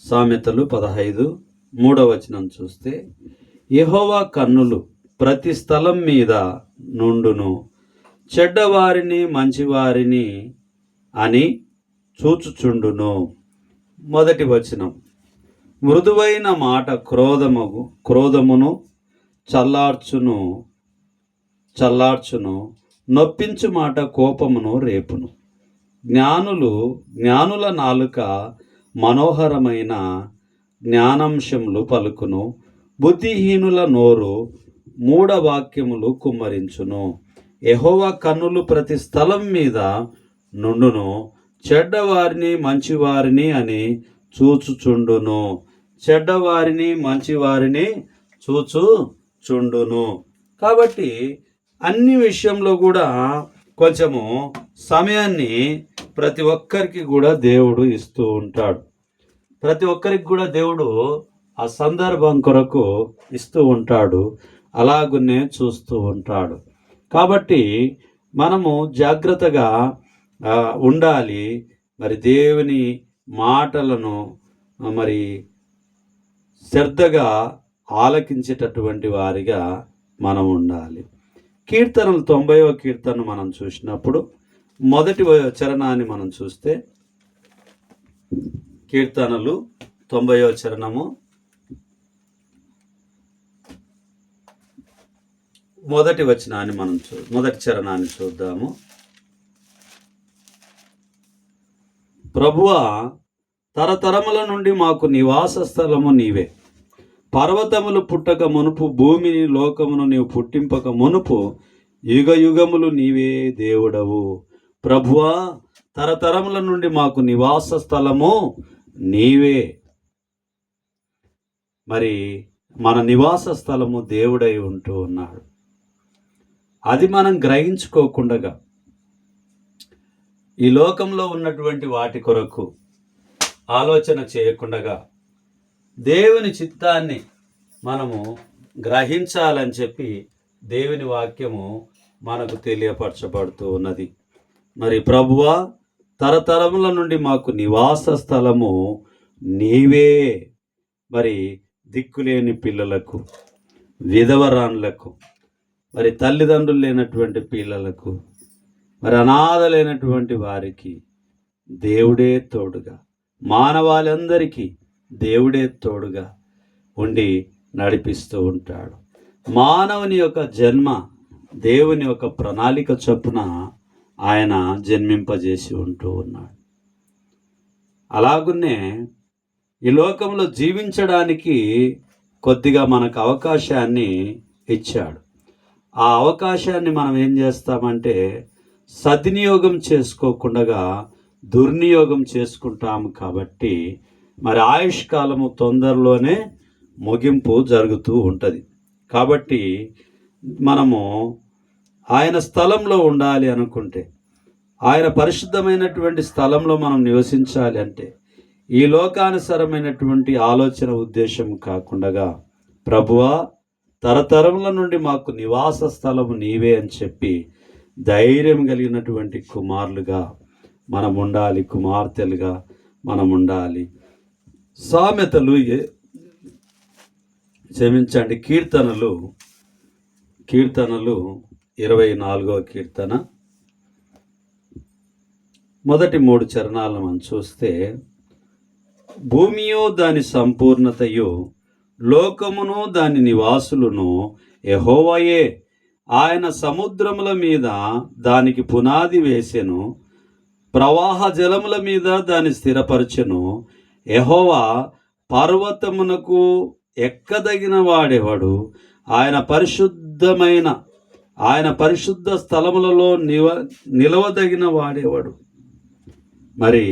సామెతలు 15:3 చూస్తే, యెహోవా కన్నులు ప్రతి స్థలం మీద నుండును, చెడ్డవారిని మంచివారిని అని చూచుచుండును. 1 మృదువైన మాట క్రోధమును చల్లార్చును, నొప్పించు మాట కోపమును రేపును. జ్ఞానుల నాలుక మనోహరమైన జ్ఞానాంశములు పలుకును, బుద్ధిహీనుల నోరు మూఢవాక్యములు కుమ్మరించును. యెహోవా కన్నులు ప్రతి స్థలం మీద నుండును, చెడ్డవారిని మంచివారిని అని చూచుచుండును. చెడ్డవారిని మంచివారిని చూచుచుండును. కాబట్టి అన్ని విషయంలో కూడా కొంచెము సమయాన్ని ప్రతి ఒక్కరికి కూడా దేవుడు ఇస్తూ ఉంటాడు. ప్రతి ఒక్కరికి కూడా దేవుడు ఆ సందర్భం కొరకు ఇస్తూ ఉంటాడు, అలాగునే చూస్తూ ఉంటాడు. కాబట్టి మనము జాగ్రత్తగా ఉండాలి. మరి దేవుని మాటలను మరి శ్రద్ధగా ఆలకించేటటువంటి వారిగా మనం ఉండాలి. కీర్తనలు 90వ కీర్తన మనం చూసినప్పుడు మొదటి చరణాన్ని మనం చూస్తే, కీర్తనలు 90వ చరణము మొదటి చరణాన్ని చూద్దాము. ప్రభువా, తరతరముల నుండి మాకు నివాస స్థలము నీవే. పర్వతములు పుట్టక మునుపు, భూమిని లోకమును నీవు పుట్టింపక మునుపు, యుగ యుగములు నీవే దేవుడవు. ప్రభువా, తరతరముల నుండి మాకు నివాస స్థలము నీవే. మరి మన నివాస స్థలము దేవుడై ఉంటూ ఉన్నాడు. అది మనం గ్రహించుకోకుండా ఈ లోకంలో ఉన్నటువంటి వాటి కొరకు ఆలోచన చేయకుండా దేవుని చిత్తాన్ని మనము గ్రహించాలని చెప్పి దేవుని వాక్యము మనకు తెలియపరచబడుతూ ఉన్నది. మరి ప్రభువా, తరతరముల నుండి మాకు నివాస స్థలము నీవే. మరి దిక్కులేని పిల్లలకు, విధవరాన్లకు, మరి తల్లిదండ్రులు లేనటువంటి పిల్లలకు, మరి అనాథలైనటువంటి వారికి దేవుడే తోడుగా, మానవాళందరికీ దేవుడే తోడుగా ఉండి నడిపిస్తూ ఉంటాడు. మానవుని యొక్క జన్మ దేవుని యొక్క ప్రణాళిక చొప్పున ఆయన జన్మింపజేసి ఉంటూ ఉన్నాడు. అలాగునే ఈ లోకంలో జీవించడానికి కొద్దిగా మనకు అవకాశాన్ని ఇచ్చాడు. ఆ అవకాశాన్ని మనం ఏం చేస్తామంటే సద్వినియోగం చేసుకోకుండా దుర్నియోగం చేసుకుంటాము. కాబట్టి మరి ఆయుష్కాలము తొందరలోనే ముగింపు జరుగుతూ ఉంటుంది. కాబట్టి మనము ఆయన స్థలంలో ఉండాలి అనుకుంటే, ఆయన పరిశుద్ధమైనటువంటి స్థలంలో మనం నివసించాలి అంటే, ఈ లోకానుసరమైనటువంటి ఆలోచన ఉద్దేశం కాకుండా, ప్రభువా, తరతరముల నుండి మాకు నివాస స్థలము నీవే అని చెప్పి ధైర్యం కలిగినటువంటి కుమారులుగా మనం ఉండాలి, కుమార్తెలుగా మనం ఉండాలి. కీర్తనలు 24వ కీర్తన మొదటి 3 చరణాలను మనం చూస్తే, భూమియు దాని సంపూర్ణతయు, లోకమును దాని నివాసులను యెహోవాయే. ఆయన సముద్రముల మీద దానికి పునాది వేసెను, ప్రవాహ జలముల మీద దాన్ని స్థిరపరచెను. యెహోవా పర్వతమునకు ఎక్కదగిన వాడెవడు? ఆయన పరిశుద్ధ స్థలములలో నిలవదగిన వాడెవడు? మరి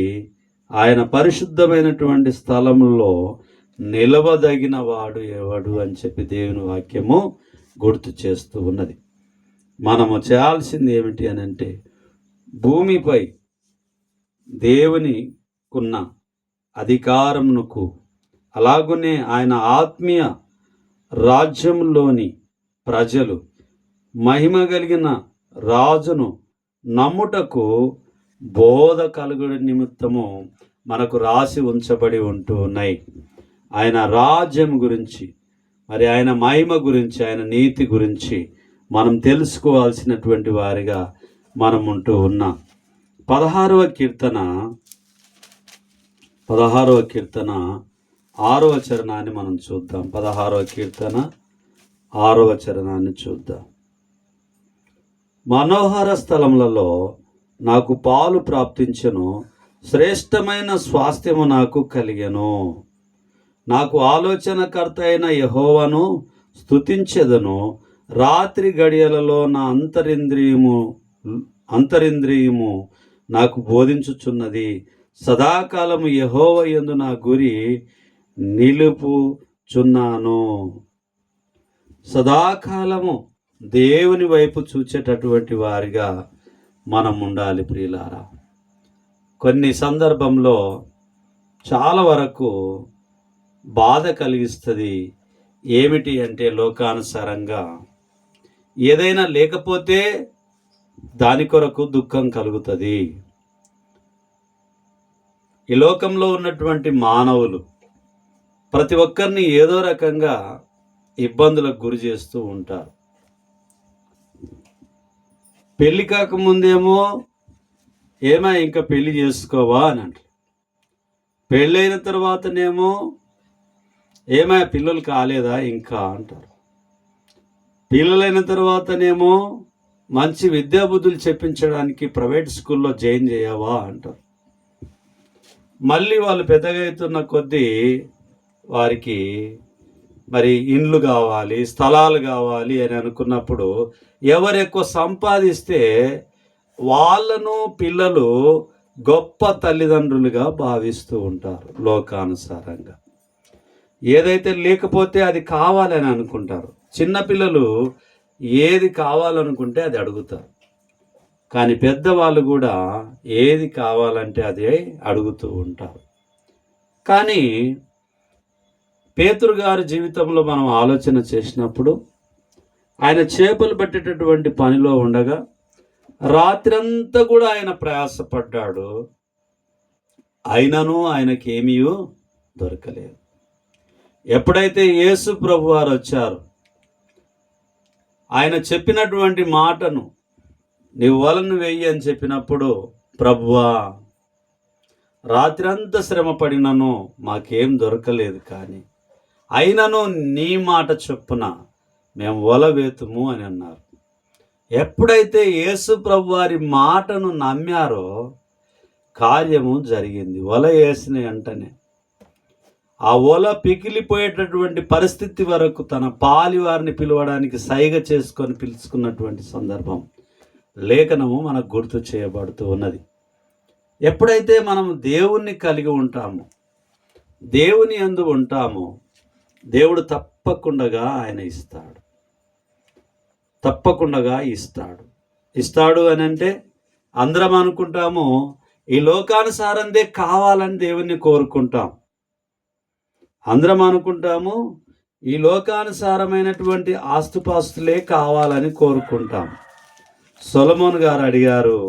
ఆయన పరిశుద్ధమైనటువంటి స్థలములో నిలవదగిన వాడు ఎవడు అని చెప్పి దేవుని వాక్యము గుర్తు చేస్తూ ఉన్నది. మనము చేయాల్సింది ఏమిటి అని అంటే, భూమిపై దేవునికున్న అధికారమునకు, అలాగునే ఆయన ఆత్మీయ రాజ్యంలోని ప్రజలు మహిమ కలిగిన రాజును నమ్ముటకు బోధ కలుగుడు నిమిత్తము మనకు రాసి ఉంచబడి ఉంటూ ఉన్నాయి. ఆయన రాజ్యం గురించి, మరి ఆయన మహిమ గురించి, ఆయన నీతి గురించి మనం తెలుసుకోవాల్సినటువంటి వారిగా మనం ఉంటూ ఉన్నాం. 16వ కీర్తన 6వ చరణాన్ని మనం చూద్దాం. 16వ కీర్తన 6వ చరణాన్ని చూద్దాం. మనోహర స్థలములలో నాకు పాలు ప్రాప్తించెను, శ్రేష్టమైన స్వాస్థ్యము నాకు కలిగెను. నాకు ఆలోచనకర్త అయిన యెహోవాను స్తుతించెదను. రాత్రి గడియలలో నా అంతరింద్రియము నాకు బోధించుచున్నది. సదాకాలము యెహోవా యందు నా గురి నిలుపుచున్నాను. సదాకాలము దేవుని వైపు చూచేటటువంటి వారిగా మనం ఉండాలి ప్రియులారా. కొన్ని సందర్భంలో చాలా వరకు బాధ కలిగిస్తుంది. ఏమిటి అంటే, లోకానుసారంగా ఏదైనా లేకపోతే దాని కొరకు దుఃఖం కలుగుతుంది. ఈ లోకంలో ఉన్నటువంటి మానవులు ప్రతి ఒక్కరిని ఏదో రకంగా ఇబ్బందులకు గురి చేస్తూ ఉంటారు. పెళ్లి కాకముందేమో ఇంకా పెళ్లి చేసుకోవా అని అంటారు. పెళ్ళైన తర్వాతనేమో పిల్లలు కాలేదా ఇంకా అంటారు. పిల్లలైన తర్వాతనేమో మంచి విద్యాబుద్ధులు చెప్పించడానికి ప్రైవేట్ స్కూల్లో జాయిన్ చేయవా అంటారు. మళ్ళీ వాళ్ళు పెద్దగా అవుతున్న కొద్దీ వారికి మరి ఇండ్లు కావాలి, స్థలాలు కావాలి అని అనుకున్నప్పుడు ఎవరు ఎక్కువ సంపాదిస్తే వాళ్ళను పిల్లలు గొప్ప తల్లిదండ్రులుగా భావిస్తూ ఉంటారు. లోకానుసారంగా ఏదైతే లేకపోతే అది కావాలని అనుకుంటారు. చిన్నపిల్లలు ఏది కావాలనుకుంటే అది అడుగుతారు. కానీ పెద్దవాళ్ళు కూడా ఏది కావాలంటే అదే అడుగుతూ ఉంటారు. కానీ పేతురు గారి జీవితంలో మనం ఆలోచన చేసినప్పుడు, ఆయన చేపలు పట్టేటటువంటి పనిలో ఉండగా రాత్రంతా కూడా ఆయన ప్రయాసపడ్డాడు. అయినను ఆయనకేమీ దొరకలేదు. ఎప్పుడైతే యేసు ప్రభు వారు వచ్చారు, ఆయన చెప్పినటువంటి మాటను, నీవు వలను వెయ్యి అని చెప్పినప్పుడు, ప్రభువా రాత్రంతా శ్రమ పడినను మాకేం దొరకలేదు, కానీ అయినను నీ మాట చొప్పున మేము వల వేతుము అని అన్నారు. ఎప్పుడైతే యేసు ప్రభు వారి మాటను నమ్మారో కార్యము జరిగింది. వల వేసిన వెంటనే ఆ వల పికిలిపోయేటటువంటి పరిస్థితి వరకు తన పాలి వారిని పిలవడానికి సైగ చేసుకొని పిలుచుకున్నటువంటి సందర్భం లేఖనము మనకు గుర్తు చేయబడుతూ ఉన్నది. ఎప్పుడైతే మనం దేవుణ్ణి కలిగి ఉంటామో, దేవుని యందు ఉంటామో, దేవుడు తప్పకుండా ఆయన ఇస్తాడు. తప్పకుండా ఇస్తాడు అని అంటే, అందరం అనుకుంటాము ఈ లోకానుసారందే కావాలని దేవుణ్ణి కోరుకుంటాం. అందరం అనుకుంటాము ఈ లోకానుసారమైనటువంటి ఆస్తుపాస్తులే కావాలని కోరుకుంటాం. సొలొమోను గారు అడిగారు,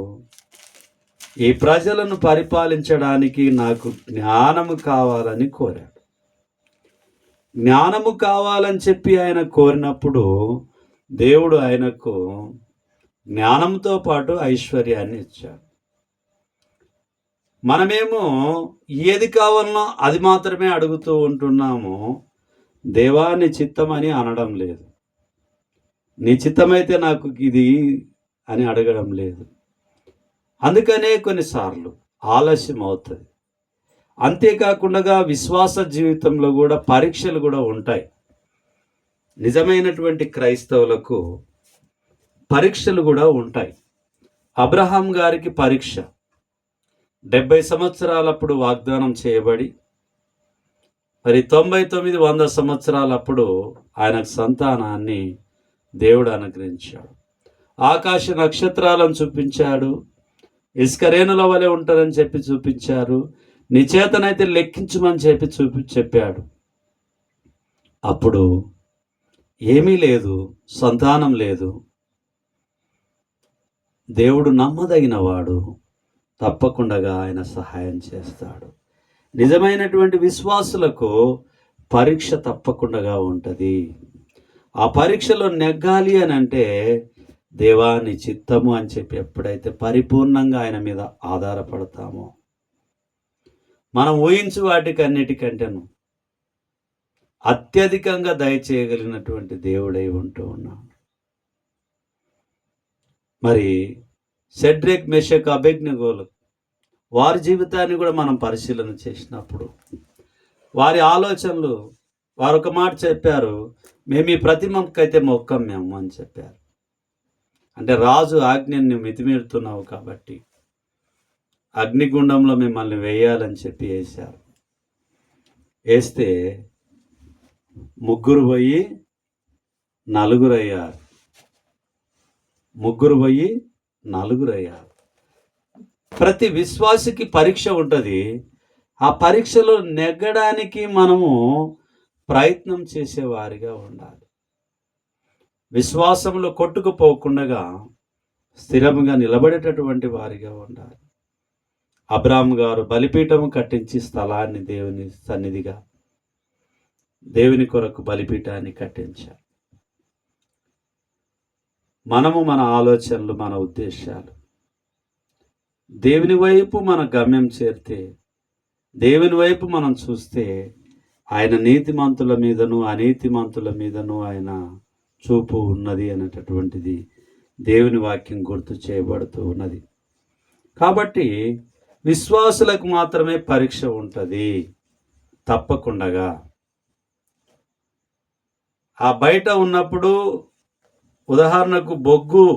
ఈ ప్రజలను పరిపాలించడానికి నాకు జ్ఞానము కావాలని కోరాడు. జ్ఞానము కావాలని చెప్పి ఆయన కోరినప్పుడు దేవుడు ఆయనకు జ్ఞానంతో పాటు ఐశ్వర్యాన్ని ఇచ్చాడు. మనమేమో ఏది కావాలనో అది మాత్రమే అడుగుతూ ఉంటున్నాము. దేవా నీ చిత్తం అని అనడం లేదు. నీ చిత్తమైతే నాకు ఇది అని అడగడం లేదు. అందుకనే కొన్నిసార్లు ఆలస్యం అవుతుంది. అంతేకాకుండా విశ్వాస జీవితంలో కూడా పరీక్షలు కూడా ఉంటాయి. నిజమైనటువంటి క్రైస్తవులకు పరీక్షలు కూడా ఉంటాయి. అబ్రహాం గారికి పరీక్ష 70 సంవత్సరాలప్పుడు వాగ్దానం చేయబడి, మరి 99-100 సంవత్సరాలప్పుడు ఆయనకు సంతానాన్ని దేవుడు అనుగ్రహించాడు. ఆకాశ నక్షత్రాలను చూపించాడు. ఇసుక రేణుల వలె ఉంటారని చెప్పి చూపించారు. నీ చేతనైతే లెక్కించమని చెప్పాడు. అప్పుడు ఏమీ లేదు, సంతానం లేదు. దేవుడు నమ్మదగిన వాడు, తప్పకుండా ఆయన సహాయం చేస్తాడు. నిజమైనటువంటి విశ్వాసులకు పరీక్ష తప్పకుండా ఉంటుంది. ఆ పరీక్షలో నెగ్గాలి అని అంటే దేవాని చిత్తము అని చెప్పి ఎప్పుడైతే పరిపూర్ణంగా ఆయన మీద ఆధారపడతామో, మనం ఊహించు వాటికన్నిటికంటేను అత్యధికంగా దయచేయగలిగినటువంటి దేవుడై ఉంటూ ఉన్నాడు. మరి షడ్రక్ మెషక్ అబేద్నెగోలు వారి జీవితాన్ని కూడా మనం పరిశీలన చేసినప్పుడు వారి ఆలోచనలు, వారు ఒక మాట చెప్పారు, మేము ఈ ప్రతిమకైతే మొక్కం మేము అని చెప్పారు. అంటే రాజు ఆజ్ఞని మితిమీరుతున్నావు కాబట్టి అగ్నిగుండంలో మిమ్మల్ని వేయాలని చెప్పి వేశారు. వేస్తే ముగ్గురు పోయి నలుగురు అయ్యారు. ప్రతి విశ్వాసికి పరీక్ష ఉంటుంది. ఆ పరీక్షలో నెగ్గడానికి మనము ప్రయత్నం చేసేవారిగా ఉండాలి. విశ్వాసంలో కొట్టుకుపోకుండా స్థిరంగా నిలబడేటటువంటి వారిగా ఉండాలి. అబ్రాహాము గారు బలిపీఠము కట్టించి స్థలాన్ని దేవుని సన్నిధిగా, దేవుని కొరకు బలిపీఠాన్ని కట్టించారు. మనము మన ఆలోచనలు, మన ఉద్దేశాలు దేవుని వైపు మన గమ్యం చేరితే, దేవుని వైపు మనం చూస్తే ఆయన నీతిమంతుల మీదను అనీతిమంతుల మీదను ఆయన చూపు ఉన్నది అనేటటువంటిది దేవుని వాక్యం గుర్తు చేయబడుతూ ఉన్నది. కాబట్టి విశ్వాసులకు మాత్రమే పరీక్ష ఉంటుంది తప్పకుండా. ఆ బయట ఉన్నప్పుడు, ఉదాహరణకు బొగ్గు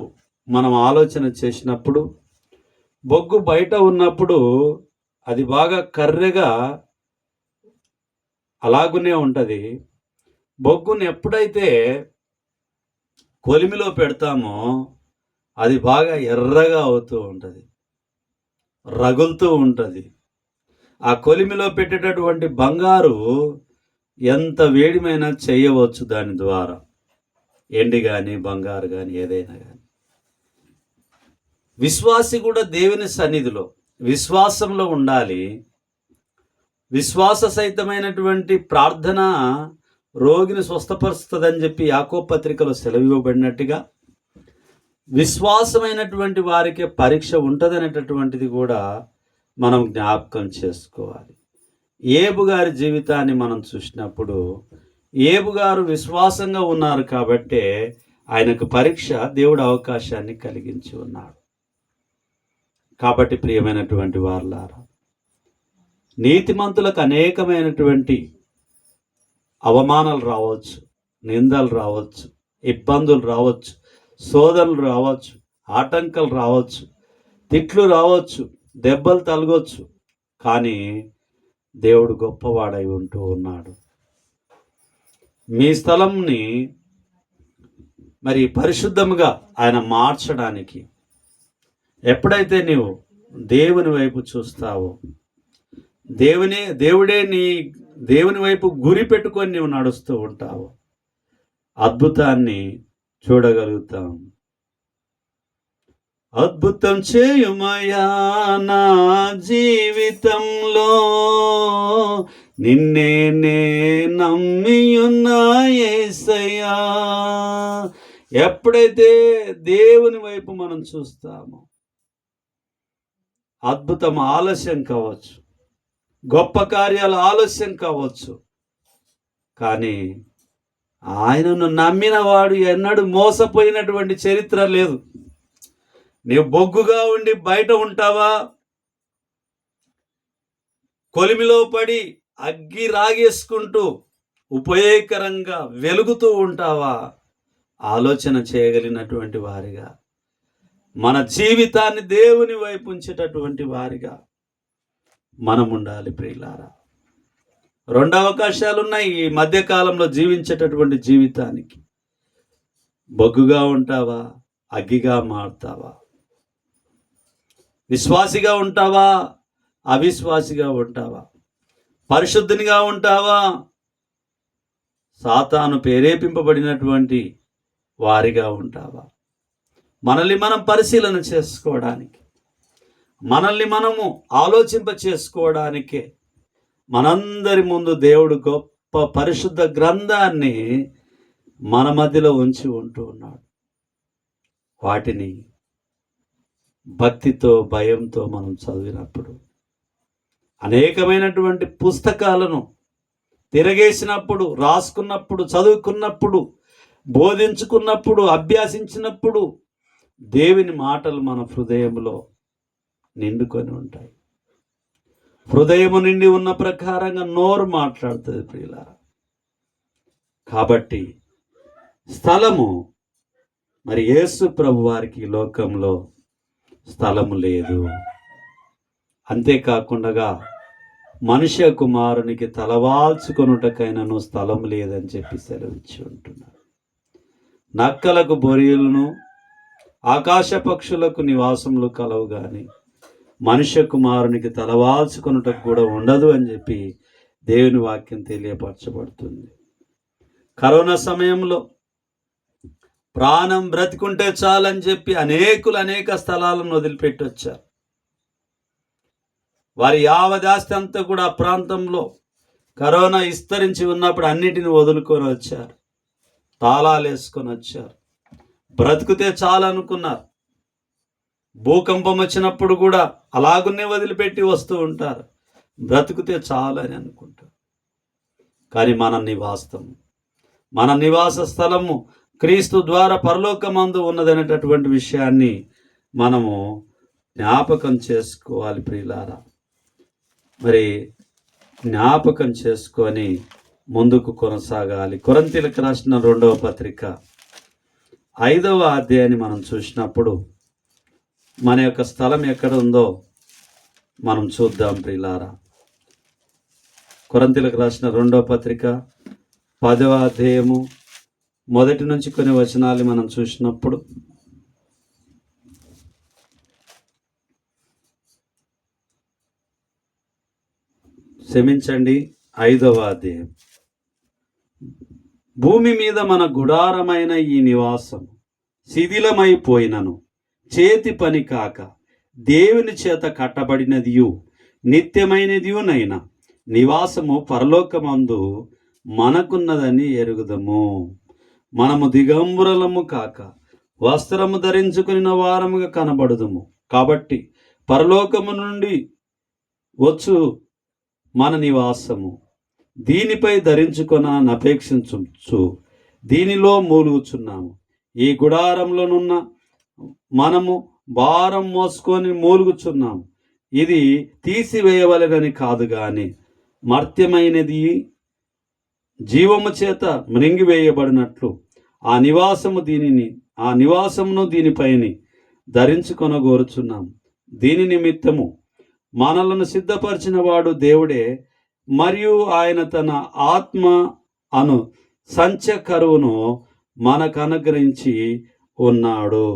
మనం ఆలోచన చేసినప్పుడు, బొగ్గు బయట ఉన్నప్పుడు అది బాగా కర్రెగా అలాగునే ఉంటుంది. బొగ్గుని ఎప్పుడైతే కొలిమిలో పెడతామో అది బాగా ఎర్రగా అవుతూ ఉంటుంది, రగులుతూ ఉంటుంది. ఆ కొలిమిలో పెట్టేటటువంటి బంగారు ఎంత వేడిమైనా చేయవచ్చు దాని ద్వారా, ఎండి కానీ బంగారు కానీ ఏదైనా కానీ. విశ్వాసి కూడా దేవుని సన్నిధిలో విశ్వాసంలో ఉండాలి. విశ్వాస సహితమైనటువంటి ప్రార్థన రోగిని స్వస్థపరుస్తుందని చెప్పి యాకోబు పత్రికలో సెలవివ్వబడినట్టుగా విశ్వాసమైనటువంటి వారికి పరీక్ష ఉంటుందనేటటువంటిది కూడా మనం జ్ఞాపకం చేసుకోవాలి. ఏబు గారి జీవితాన్ని మనం చూసినప్పుడు ఏబు గారు విశ్వాసంగా ఉన్నారు కాబట్టే ఆయనకు పరీక్ష దేవుడు అవకాశాన్ని కలిగించి ఉన్నాడు. కాబట్టి ప్రియమైనటువంటి వారులారా, నీతిమంతులకు అనేకమైనటువంటి అవమానాలు రావచ్చు, నిందలు రావచ్చు, ఇబ్బందులు రావచ్చు, శోధనలు రావచ్చు, ఆటంకాలు రావచ్చు, తిట్లు రావచ్చు, దెబ్బలు తలగొచ్చు. కానీ దేవుడు గొప్పవాడై ఉంటూ ఉన్నాడు. మీ స్థలంని మరి పరిశుద్ధముగా ఆయన మార్చడానికి ఎప్పుడైతే నీవు దేవుని వైపు చూస్తావో, దేవుని వైపు గురి పెట్టుకొని నీవు నడుస్తూ ఉంటావు, అద్భుతాన్ని చూడగలుగుతాం. అద్భుతం చేయుమయా నా జీవితంలో, నిన్నే నే నమ్మియున్నా యేసయ్యా. ఎప్పుడైతే దేవుని వైపు మనం చూస్తామో అద్భుతం ఆలస్యం కావచ్చు, గొప్ప కార్యాలు ఆలస్యం కావచ్చు, కానీ ఆయనను నమ్మిన వాడు ఎన్నడూ మోసపోయినటువంటి చరిత్ర లేదు. నీవు బొగ్గుగా ఉండి బయట ఉంటావా, కొలిమిలో పడి అగ్గి రాగేసుకుంటూ ఉపయోగకరంగా వెలుగుతూ ఉంటావా? ఆలోచన చేయగలిగినటువంటి వారిగా, మన జీవితాన్ని దేవుని వైపు ఉంచేటటువంటి వారిగా మనం ఉండాలి. ప్రియులారా, 2 అవకాశాలు ఉన్నాయి ఈ మధ్యకాలంలో జీవించేటటువంటి జీవితానికి. బొగ్గుగా ఉంటావా, అగ్గిగా మారుతావా? విశ్వాసిగా ఉంటావా, అవిశ్వాసిగా ఉంటావా? పరిశుద్ధునిగా ఉంటావా, సాతాను ప్రేరేపింపబడినటువంటి వారిగా ఉంటావా? మనల్ని మనం పరిశీలన చేసుకోవడానికి, మనల్ని మనము ఆలోచింప చేసుకోవడానికే మనందరి ముందు దేవుడు గొప్ప పరిశుద్ధ గ్రంథాన్ని మన మధ్యలో ఉంచి ఉంటూ ఉన్నాడు. వాటిని భక్తితో భయంతో మనం చదివినప్పుడు, అనేకమైనటువంటి పుస్తకాలను తిరగేసినప్పుడు, రాసుకున్నప్పుడు, చదువుకున్నప్పుడు, బోధించుకున్నప్పుడు, అభ్యాసించినప్పుడు దేవుని మాటలు మన హృదయంలో నిండుకొని ఉంటాయి. హృదయము నిండి ఉన్న ప్రకారంగా నోరు మాట్లాడుతుంది ప్రియులారా. కాబట్టి స్థలము, మరి యేసు ప్రభు వారికి ఈ లోకంలో స్థలము లేదు. అంతేకాకుండా మనుష్య కుమారునికి తలవాల్చుకొనుటకైనను స్థలం లేదని చెప్పి సెలవిచ్చి ఉంటున్నారు. నక్కలకు బొరియలను, ఆకాశ పక్షులకు నివాసములు కలవు గాని మనుష్య కుమారునికి తలవాల్చుకొనుటకు కూడా ఉండదు అని చెప్పి దేవుని వాక్యం తెలియపరచబడుతుంది. కరోనా సమయంలో ప్రాణం బ్రతికుంటే చాలని చెప్పి అనేక స్థలాలను వదిలిపెట్టి వచ్చారు. వారి యావదాస్తి అంతా కూడా ఆ ప్రాంతంలో కరోనా విస్తరించి ఉన్నప్పుడు అన్నిటిని వదులుకొని వచ్చారు, తాళాలు వేసుకొని వచ్చారు. బ్రతుకుతే చాలనుకున్నారు. భూకంపం వచ్చినప్పుడు కూడా అలాగునే వదిలిపెట్టి వస్తూ ఉంటారు, బ్రతుకుతే చాలని అనుకుంటారు. కానీ మన నివాస స్థలము క్రీస్తు ద్వారా పరలోకమందు ఉన్నదనేటటువంటి విషయాన్ని మనము జ్ఞాపకం చేసుకోవాలి ప్రియులారా. మరి జ్ఞాపకం చేసుకొని ముందుకు కొనసాగాలి. కొరింథీయులకు రాసిన 2వ పత్రిక 5వ అధ్యాయాన్ని మనం చూసినప్పుడు మన యొక్క స్థలం ఎక్కడ ఉందో మనం చూద్దాం ప్రియులారా. కొరింథీయులకు రాసిన 2వ పత్రిక 10వ అధ్యాయము మొదటి నుంచి కొన్ని వచనాలు మనం చూసినప్పుడు, క్షమించండి 5వ అధ్యాయం. భూమి మీద మన గుడారమైన ఈ నివాసం శిథిలమైపోయినను చేతి పని కాక దేవుని చేత కట్టబడినదియు నిత్యమైనదియునైనా నివాసము పరలోకమందు మనకున్నదని ఎరుగుదము. మనము దిగంబరులము కాక వస్త్రము ధరించుకుని వారముగా కనబడుదుము. కాబట్టి పరలోకము నుండి వచ్చు మన నివాసము దీనిపై ధరించుకొననపేక్షించు దీనిలో మూలుగుచున్నాము. ఈ గుడారంలోనున్న మనము భారం మోసుకొని మూలుగుచున్నాము. ఇది తీసివేయవలెనని కాదు గాని మర్త్యమైనది జీవము చేత మృంగివేయబడినట్లు ఆ నివాసమును దీనిపైని ధరించుకొనగోరుచున్నాము. దీని నిమిత్తము మనలను సిద్ధపరిచిన వాడు దేవుడే, మరియు ఆయన తన ఆత్మ అను సంచకరువును మనకు అనుగ్రహించి ఉన్నాడు.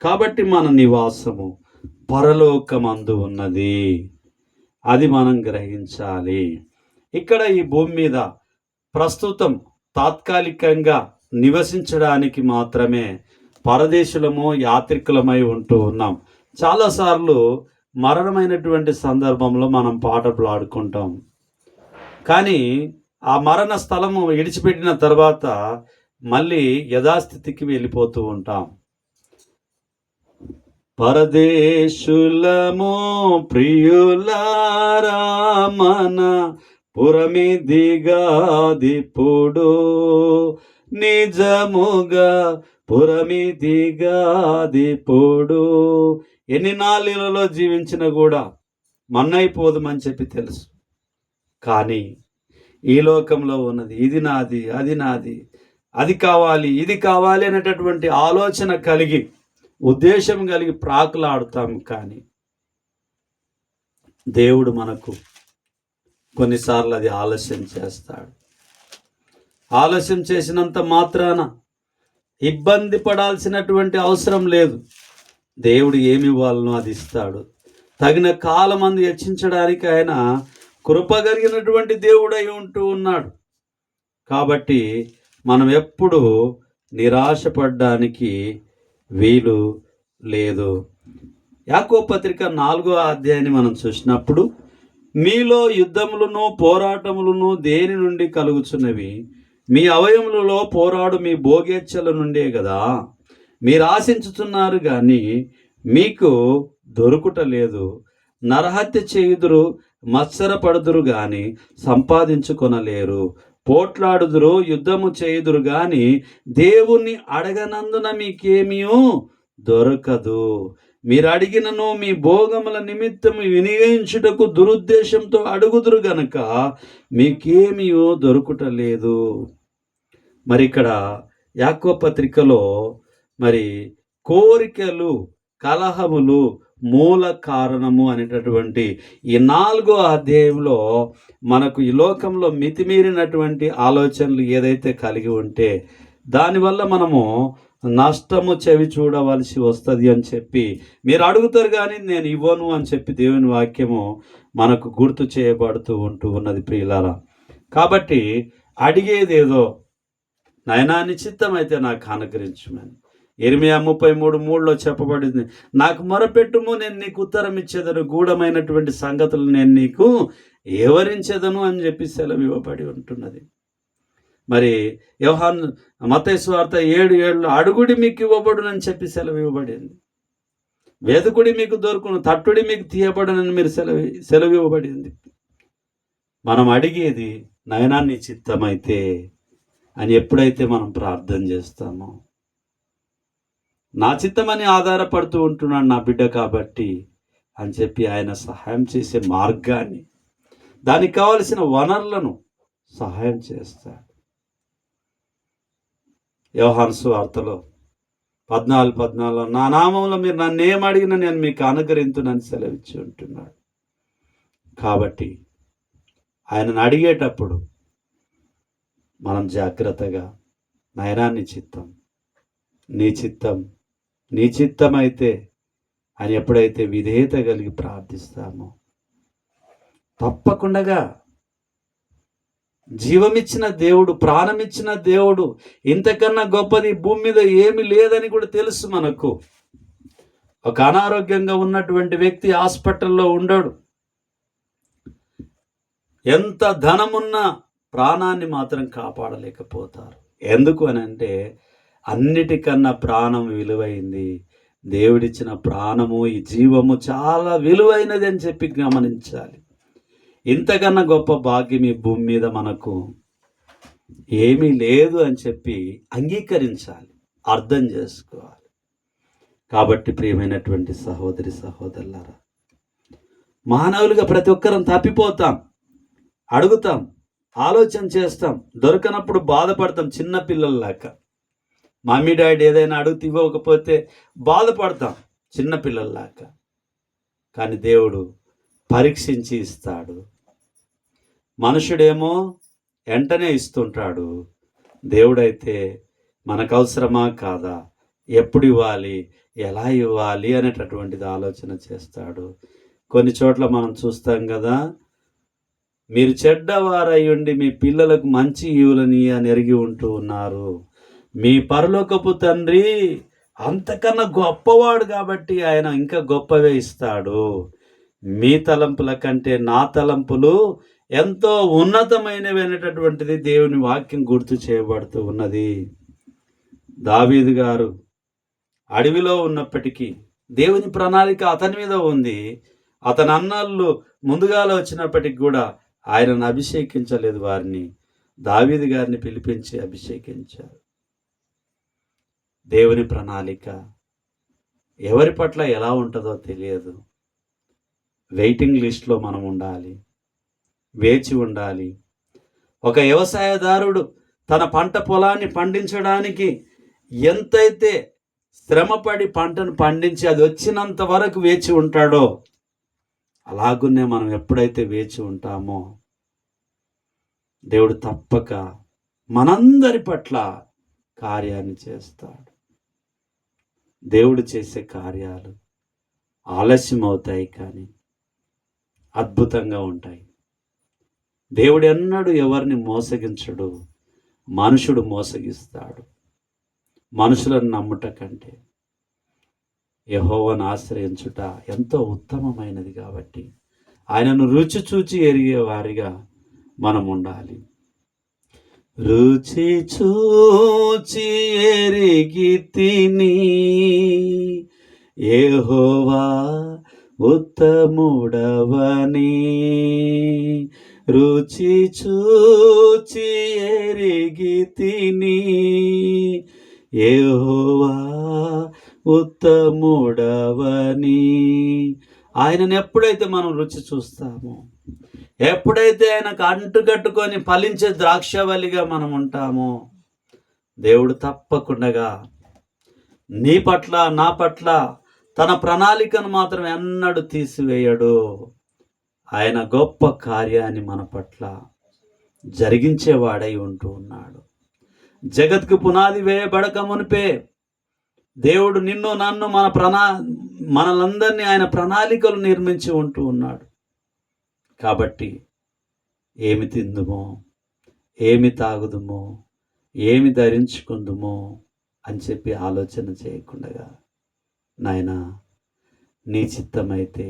కాబట్టి మన నివాసము పరలోకమందు ఉన్నది, అది మనం గ్రహించాలి. ఇక్కడ ఈ భూమి మీద ప్రస్తుతం తాత్కాలికంగా నివసించడానికి మాత్రమే పరదేశులము, యాత్రికులమై ఉంటూ ఉన్నాం. చాలాసార్లు మరణమైనటువంటి సందర్భంలో మనం పాటలు ఆడుకుంటాం. కానీ ఆ మరణ స్థలము విడిచిపెట్టిన తర్వాత మళ్ళీ యథాస్థితికి వెళ్ళిపోతూ ఉంటాం. పరదేశులము ప్రియులారా మన పురమిదిగాదిప్పుడు నిజముగా పురమిదిగాదిప్పుడు. ఎన్ని నాళ్ళలో జీవించినా కూడా మన్నైపోదుమని చెప్పి తెలుసు. కానీ ఈ లోకంలో ఉన్నది ఇది నాది, అది నాది, అది కావాలి, ఇది కావాలి అనేటటువంటి ఆలోచన కలిగి, ఉద్దేశం కలిగి ప్రాకులాడుతాం. కానీ దేవుడు మనకు కొన్నిసార్లు అది ఆలస్యం చేస్తాడు. ఆలస్యం చేసినంత మాత్రాన ఇబ్బంది పడాల్సినటువంటి అవసరం లేదు. దేవుడు ఏమి ఇవ్వాలనో అది ఇస్తాడు. తగిన కాలం అందు హెచ్చించడానికి ఆయన కృప కలిగినటువంటి దేవుడై ఉంటూ ఉన్నాడు. కాబట్టి మనం ఎప్పుడు నిరాశపడడానికి వీలు లేదు. యాకోబు పత్రిక 4వ అధ్యాయాన్ని మనం చూసినప్పుడు, మీలో యుద్ధములను పోరాటములను దేని నుండి కలుగుచున్నవి? మీ అవయములలో పోరాడు మీ భోగేచ్ఛల నుండే కదా. మీరు ఆశించుతున్నారు కానీ మీకు దొరుకుట లేదు. నరహత్య చేయుదురు, మత్సరపడుదురు గాని సంపాదించుకొనలేరు. పోట్లాడుదురు, యుద్ధము చేయుదురు గాని దేవుణ్ణి అడగనందున మీకేమీయూ దొరకదు. మీరు అడిగినను మీ భోగముల నిమిత్తము వినియోగించుటకు దురుద్దేశంతో అడుగుదురు గనక మీకేమీయూ దొరుకుటలేదు. మరి ఇక్కడ యాకోబు పత్రికలో మరి కోరికలు, కలహములు మూల కారణము అనేటటువంటి ఈ 4వ అధ్యాయంలో మనకు ఈ లోకంలో మితిమీరినటువంటి ఆలోచనలు ఏదైతే కలిగి ఉంటే దానివల్ల మనము నష్టము చెవి చూడవలసి వస్తుంది అని చెప్పి మీరు అడుగుతారు కానీ నేను ఇవ్వను అని చెప్పి దేవుని వాక్యము మనకు గుర్తు చేయబడుతూ ఉన్నది ప్రియులారా. కాబట్టి అడిగేదేదో నాయనా నిశ్చిత్తమైతే నాకు అనుగ్రహించమని ఇర్మియా 33:3 చెప్పబడింది. నాకు మొరపెట్టుము, నేను నీకు ఉత్తరం ఇచ్చేదను, గూఢమైనటువంటి సంగతులు నేను నీకు వివరించేదను అని చెప్పి సెలవు ఇవ్వబడి ఉంటున్నది. మరి యోహాను మత్తయి సువార్త 7:7 అడుగుడి మీకు ఇవ్వబడునని చెప్పి సెలవు ఇవ్వబడింది. వెదుకుడి మీకు దొరుకును, తట్టుడి మీకు తీయబడునని మీరు సెలవు ఇవ్వబడింది. మనం అడిగేది నాయనా నీ చిత్తమైతే అని ఎప్పుడైతే మనం ప్రార్థన చేస్తామో, నా చిత్తమని ఆధారపడుతూ ఉంటున్నాడు నా బిడ్డ కాబట్టి అని చెప్పి ఆయన సహాయం చేసే మార్గాన్ని, దానికి కావలసిన వనరులను సహాయం చేస్తాడు. యోహాను సువార్తలో 14:14 నా నామంలో మీరు నన్ను ఏమడిగినా నేను మీకు అనుగ్రహించునని సెలవిచ్చి ఉంటున్నాడు. కాబట్టి ఆయనను అడిగేటప్పుడు మనం జాగ్రత్తగా నాయనా నీ చిత్తం, నీ చిత్తం, నీ చిత్తమైతే అని ఎప్పుడైతే విధేయత కలిగి ప్రార్థిస్తామో తప్పకుండా జీవమిచ్చిన దేవుడు, ప్రాణమిచ్చిన దేవుడు, ఇంతకన్నా గొప్పది భూమి మీద ఏమి లేదని కూడా తెలుసు మనకు. ఒక అనారోగ్యంగా ఉన్నటువంటి వ్యక్తి హాస్పిటల్లో ఉండడు. ఎంత ధనమున్నా ప్రాణాన్ని మాత్రం కాపాడలేకపోతారు. ఎందుకు అని అంటే అన్నిటికన్నా ప్రాణం విలువైంది. దేవుడిచ్చిన ప్రాణము, ఈ జీవము చాలా విలువైనది అని చెప్పి గమనించాలి. ఇంతకన్నా గొప్ప భాగ్యం ఈ భూమి మీద మనకు ఏమీ లేదు అని చెప్పి అంగీకరించాలి, అర్థం చేసుకోవాలి. కాబట్టి ప్రియమైనటువంటి సహోదరి సహోదరులారా, మానవులుగా ప్రతి ఒక్కరం తప్పిపోతాం, అడుగుతాం, ఆలోచన చేస్తాం, దొరకనప్పుడు బాధపడతాం. చిన్న పిల్లల్లాగా మమ్మీ డాడీ ఏదైనా అడుగుతూ ఇవ్వకపోతే బాధపడతాం చిన్నపిల్లల్లాగా. కానీ దేవుడు పరీక్షించి ఇస్తాడు. మనుషుడేమో వెంటనే ఇస్తుంటాడు. దేవుడైతే మనకు అవసరమా కాదా, ఎప్పుడు ఇవ్వాలి, ఎలా ఇవ్వాలి అనేటటువంటిది ఆలోచన చేస్తాడు. కొన్ని చోట్ల మనం చూస్తాం కదా, మీరు చెడ్డవారయ్యుండి మీ పిల్లలకు మంచి ఈవులని అని ఎరిగి ఉంటూ ఉన్నారు. మీ పరలోకపు తండ్రి అంతకన్నా గొప్పవాడు కాబట్టి ఆయన ఇంకా గొప్పవే ఇస్తాడు. మీ తలంపుల కంటే నా తలంపులు ఎంతో ఉన్నతమైనవి అనేటటువంటిది దేవుని వాక్యం గుర్తు చేయబడుతూ ఉన్నది. దావీదు గారు అడవిలో ఉన్నప్పటికీ దేవుని ప్రణాళిక అతని మీద ఉంది. అతని అన్నలు ముందుగాల వచ్చినప్పటికి కూడా ఆయనను అభిషేకించలేదు. వారిని దావీదు గారిని పిలిపించి అభిషేకించారు. దేవుని ప్రణాళిక ఎవరి పట్ల ఎలా ఉంటుందో తెలియదు. వెయిటింగ్ లిస్ట్లో మనం ఉండాలి, వేచి ఉండాలి. ఒక వ్యవసాయదారుడు తన పంట పొలాన్ని పండించడానికి ఎంతైతే శ్రమపడి పంటను పండించి అది వచ్చినంత వరకు వేచి ఉంటాడో, అలాగునే మనం ఎప్పుడైతే వేచి ఉంటామో దేవుడు తప్పక మనందరి పట్ల కార్యాన్ని చేస్తాడు. దేవుడు చేసే కార్యాలు ఆలస్యం అవుతాయి కానీ అద్భుతంగా ఉంటాయి. దేవుడు ఎన్నడూ ఎవరిని మోసగించడు, మనుషుడు మోసగిస్తాడు. మనుషులను నమ్ముట కంటే యెహోవాను ఆశ్రయించుట ఎంతో ఉత్తమమైనది. కాబట్టి ఆయనను రుచి చూచి ఎరిగే వారిగా మనం ఉండాలి. రుచి చూచి ఎరిగి తిని యెహోవా ఉత్తముడవని, రుచి చూచి ఎరిగి తిని యెహోవా ఉత్తముడవని. ఆయనను ఎప్పుడైతే మనం రుచి చూస్తామో, ఎప్పుడైతే ఆయనకు అంటుకట్టుకొని ఫలించే ద్రాక్షవల్లిగా మనం ఉంటామో, దేవుడు తప్పకుండా నీ పట్ల నా పట్ల తన ప్రణాళికను మాత్రం ఎన్నడూ తీసివేయడు. ఆయన గొప్ప కార్యాన్ని మన పట్ల జరిగించేవాడై ఉంటూ ఉన్నాడు. జగత్కు పునాది వేయబడక మునిపే దేవుడు నిన్ను నన్ను మనలందరినీ ఆయన ప్రణాళికలు నిర్మించి ఉంటూ ఉన్నాడు. కాబట్టి ఏమి తిందుమో, ఏమి తాగుదుమో, ఏమి ధరించుకుందుమో అని చెప్పి ఆలోచన చేయకుండా, నాయనా నీ చిత్తమైతే,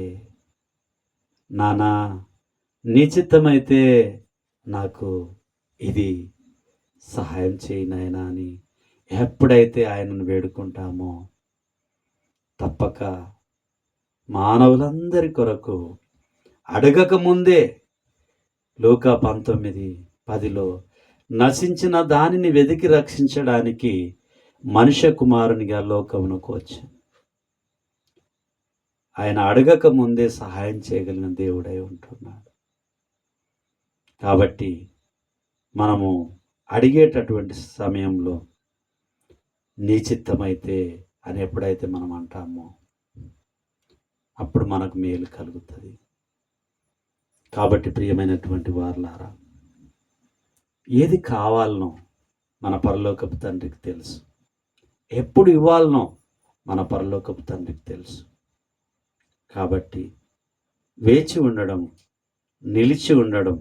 నానా నీ చిత్తమైతే నాకు ఇది సహాయం చేయి నాయనా అని ఎప్పుడైతే ఆయనను వేడుకుంటామో, తప్పక మానవులందరి కొరకు అడగక ముందే లూకా 19:10లో నశించిన దానిని వెదికి రక్షించడానికి మనుష్య కుమారునిగా లోకమునకు వచ్చాను. ఆయన అడగక ముందే సహాయం చేయగలిగిన దేవుడై ఉంటున్నాడు. కాబట్టి మనము అడిగేటటువంటి సమయంలో నీ చిత్తమైతే అని ఎప్పుడైతే మనం అంటామో, అప్పుడు మనకు మేలు కలుగుతుంది. కాబట్టి ప్రియమైనటువంటి వారలారా, ఏది కావాలనో మన పరలోకపు తండ్రికి తెలుసు. ఎప్పుడు ఇవ్వాలనో మన పరలోకపు తండ్రికి తెలుసు. కాబట్టి వేచి ఉండడం, నిలిచి ఉండడం,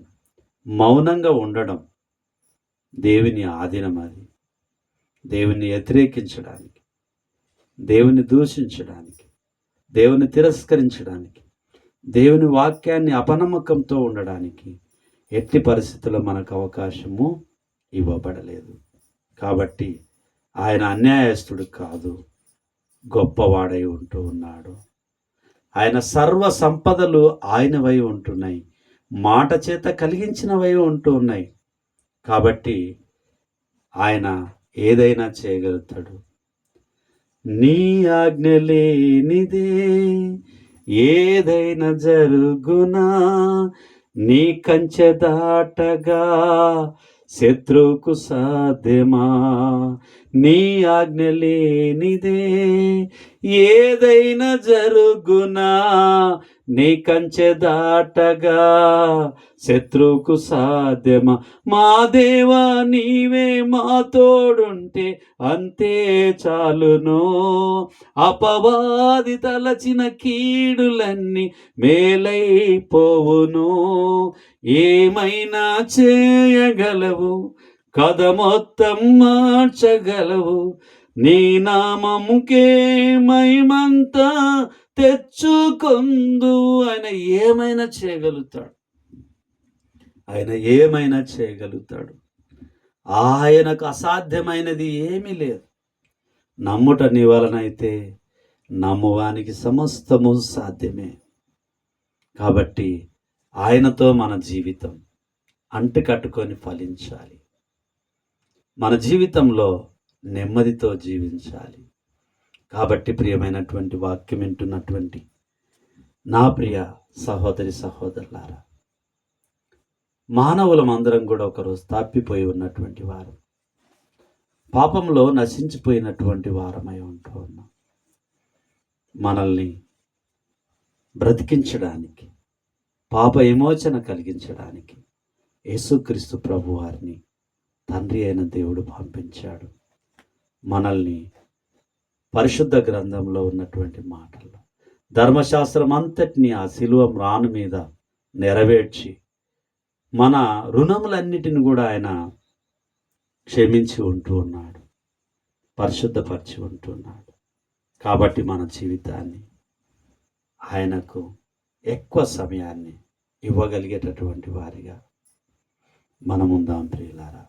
మౌనంగా ఉండడం దేవుని ఆధీనం. అది దేవుని వ్యతిరేకించడానికి, దేవుని దూషించడానికి, దేవుని తిరస్కరించడానికి, దేవుని వాక్యాన్ని అపనమ్మకంతో ఉండడానికి ఎట్టి పరిస్థితుల్లో మనకు అవకాశము ఇవ్వబడలేదు. కాబట్టి ఆయన అన్యాయస్తుడు కాదు, గొప్పవాడై ఉంటూ ఉన్నాడు. ఆయన సర్వ సంపదలు ఆయనవై ఉంటున్నాయి, మాట చేత కలిగించినవై ఉంటూ ఉన్నాయి. కాబట్టి ఆయన ఏదైనా చేయగలుగుతాడు. నీ ఆజ్ఞ లేనిదే ఏదైనా జరుగునా, నీ కంచె దాటగా శత్రువుకు సాధ్యమా. నీ ఆజ్ఞ లేనిదే ఏదైనా జరుగునా, నీ కంచె దాటగా శత్రువుకు సాధ్యమా. మా దేవా నీవే మా తోడుంటే అంతే చాలును, అపవాది తలచిన కీడులన్నీ మేలైపోవును. ఏమైనా చేయగలవు, కథ మొత్తం మార్చగలవు, నీ నామముకే మహిమంతా తెచ్చుకొందు. ఆయన ఏమైనా చేయగలుగుతాడు, ఆయన ఏమైనా చేయగలుగుతాడు. ఆయనకు అసాధ్యమైనది ఏమీ లేదు. నమ్ముట నీ వలనైతే నమ్మువానికి సమస్తము సాధ్యమే. కాబట్టి ఆయనతో మన జీవితం అంటుకట్టుకొని ఫలించాలి. మన జీవితంలో నెమ్మదితో జీవించాలి. కాబట్టి ప్రియమైనటువంటి వాక్యం వింటున్నటువంటి నా ప్రియ సహోదరి సహోదరులారా, మానవులమందరం కూడా ఒకరోజు తప్పిపోయి ఉన్నటువంటి వారు, పాపంలో నశించిపోయినటువంటి వారమై ఉంటూ ఉన్నాం. మనల్ని బ్రతికించడానికి, పాప విమోచన కలిగించడానికి యేసుక్రీస్తు ప్రభువారిని తండ్రి అయిన దేవుడు పంపించాడు. మనల్ని పరిశుద్ధ గ్రంథంలో ఉన్నటువంటి మాటల్లో ధర్మశాస్త్రం అంతటిని ఆ శిలువ మ్రాను మీద నెరవేర్చి మన రుణములన్నిటిని కూడా ఆయన క్షమించి ఉంటూ ఉన్నాడు, పరిశుద్ధపరిచి ఉంటున్నాడు. కాబట్టి మన జీవితాన్ని ఆయనకు ఎక్కువ సమయాన్ని ఇవ్వగలిగేటటువంటి వారిగా మనముందాం ప్రియులారా.